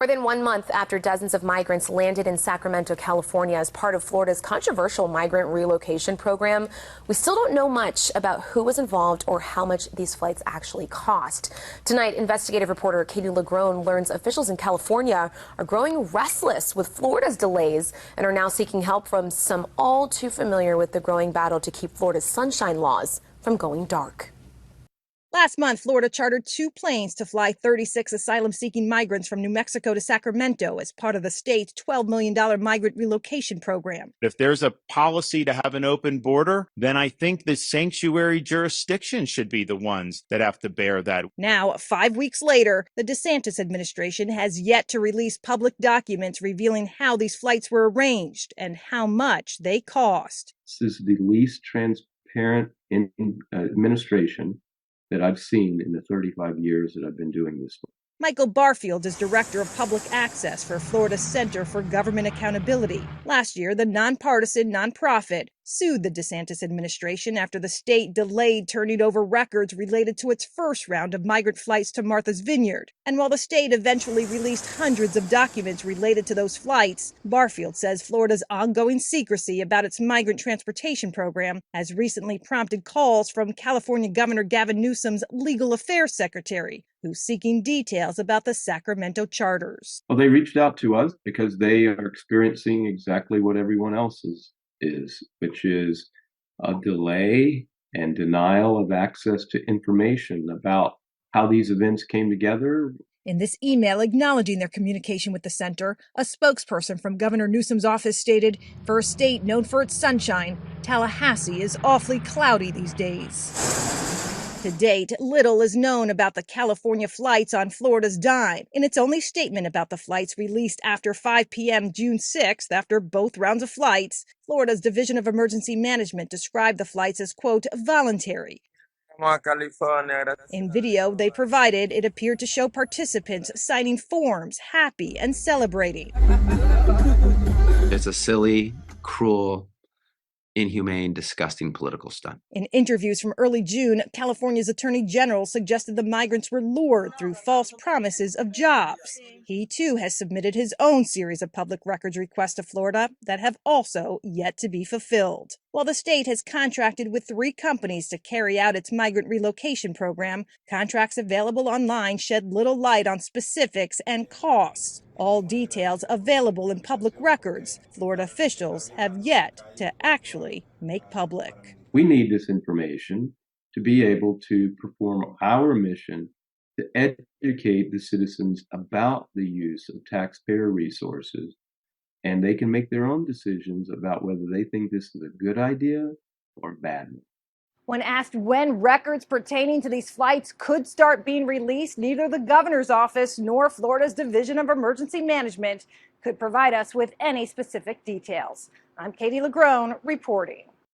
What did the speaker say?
More than 1 month after dozens of migrants landed in Sacramento, California as part of Florida's controversial migrant relocation program, we still don't know much about who was involved or how much these flights actually cost. Tonight, investigative reporter Katie LaGrone learns officials in California are growing restless with Florida's delays and are now seeking help from some all too familiar with the growing battle to keep Florida's sunshine laws from going dark. Last month, Florida chartered 2 planes to fly 36 asylum-seeking migrants from New Mexico to Sacramento as part of the state's $12 million migrant relocation program. If there's a policy to have an open border, then I think the sanctuary jurisdictions should be the ones that have to bear that. Now, 5 weeks later, the DeSantis administration has yet to release public documents revealing how these flights were arranged and how much they cost. This is the least transparent administration that I've seen in the 35 years that I've been doing this. Michael Barfield is director of public access for Florida's Center for Government Accountability. Last year, the nonpartisan nonprofit sued the DeSantis administration after the state delayed turning over records related to its first round of migrant flights to Martha's Vineyard. And while the state eventually released hundreds of documents related to those flights, Barfield says Florida's ongoing secrecy about its migrant transportation program has recently prompted calls from California Governor Gavin Newsom's legal affairs secretary, who's seeking details about the Sacramento charters. Well, they reached out to us because they are experiencing exactly what everyone else is, which is a delay and denial of access to information about how these events came together. In this email acknowledging their communication with the center, a spokesperson from Governor Newsom's office stated, "For a state known for its sunshine, Tallahassee is awfully cloudy these days." To date, little is known about the California flights on Florida's dime. In its only statement about the flights released after 5 p.m. June 6th, after both rounds of flights, Florida's Division of Emergency Management described the flights as, quote, voluntary. In video they provided, it appeared to show participants signing forms, happy and celebrating. It's a silly, cruel, inhumane, disgusting political stunt. In interviews from early June, California's Attorney General suggested the migrants were lured through false promises of jobs. He, too, has submitted his own series of public records requests to Florida that have also yet to be fulfilled. While the state has contracted with 3 companies to carry out its migrant relocation program, contracts available online shed little light on specifics and costs. All details available in public records, Florida officials have yet to actually make public. We need this information to be able to perform our mission to educate the citizens about the use of taxpayer resources, and they can make their own decisions about whether they think this is a good idea or a bad one. When asked when records pertaining to these flights could start being released, neither the governor's office nor Florida's Division of Emergency Management could provide us with any specific details. I'm Katie LaGrone reporting.